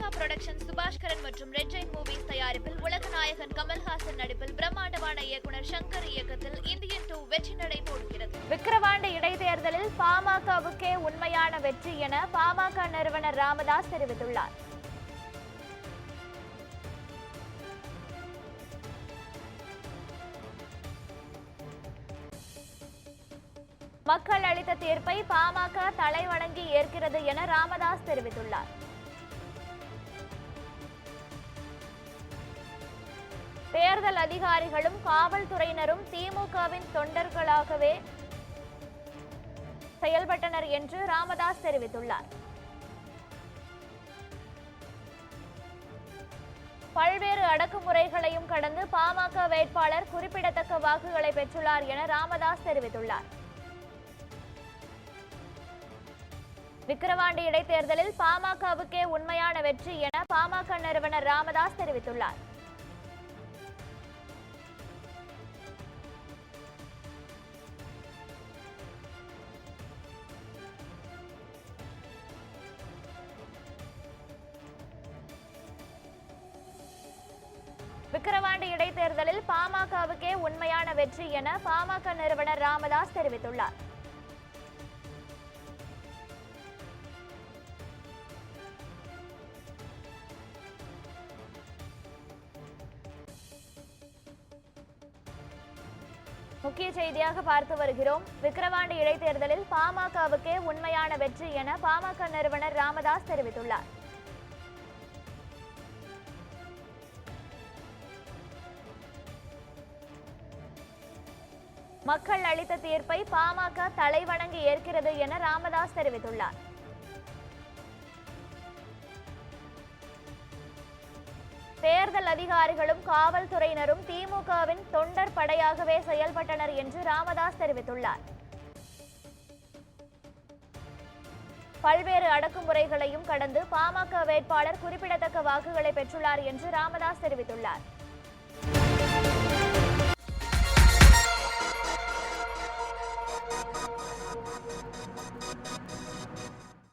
Lyca production Subaskaran மற்றும் red Jain movies தயாரிப்பில் உலகநாயகன் கமல்ஹாசன் நடிப்பில் பிரம்மாண்டமான இயக்குனர் சங்கர் இயக்கத்தில் இந்தியன் 2 வெற்றி நடை போடுகிறது. விக்கிரவாண்டி இடைத்தேர்தலில் பாமகவுக்கே உண்மையான வெற்றி என பாமக நிறுவனர் ராமதாஸ் தெரிவித்துள்ளார். மக்கள் அளித்த தீர்ப்பை பாமக தலைவணங்கி ஏற்கிறது என ராமதாஸ் தெரிவித்துள்ளார். தேர்தல் அதிகாரிகளும் காவல்துறையினரும் திமுகவின் தொண்டர்களாகவே செயல்பட்டனர் என்று ராமதாஸ் தெரிவித்துள்ளார். பல்வேறு அடக்குமுறைகளையும் கடந்து பாமக வேட்பாளர் குறிப்பிடத்தக்க வாக்குகளை பெற்றுள்ளார் என ராமதாஸ் தெரிவித்துள்ளார். விக்கிரவாண்டி இடைத்தேர்தலில் பாமகவுக்கே உண்மையான வெற்றி என பாமக நிறுவனர் ராமதாஸ் தெரிவித்துள்ளார். விக்கிரவாண்டி இடைத்தேர்தலில் பாமகவுக்கே உண்மையான வெற்றி என பாமக நிறுவனர் ராமதாஸ் தெரிவித்துள்ளார். முக்கிய செய்தியாக பார்த்து வருகிறோம். விக்கிரவாண்டி இடைத்தேர்தலில் பாமகவுக்கே உண்மையான வெற்றி என பாமக நிறுவனர் ராமதாஸ் தெரிவித்துள்ளார். மக்கள் அளித்த தீர்ப்பை பாமக தலைவணங்கி ஏற்கிறது என ராமதாஸ் தெரிவித்துள்ளார். தேர்தல் அதிகாரிகளும் காவல்துறையினரும் திமுகவின் தொண்டர் படையாகவே செயல்பட்டனர் என்று ராமதாஸ் தெரிவித்துள்ளார். பல்வேறு அடக்குமுறைகளையும் கடந்து பாமக வேட்பாளர் குறிப்பிடத்தக்க வாக்குகளை பெற்றுள்ளார் என்று ராமதாஸ் தெரிவித்துள்ளார்.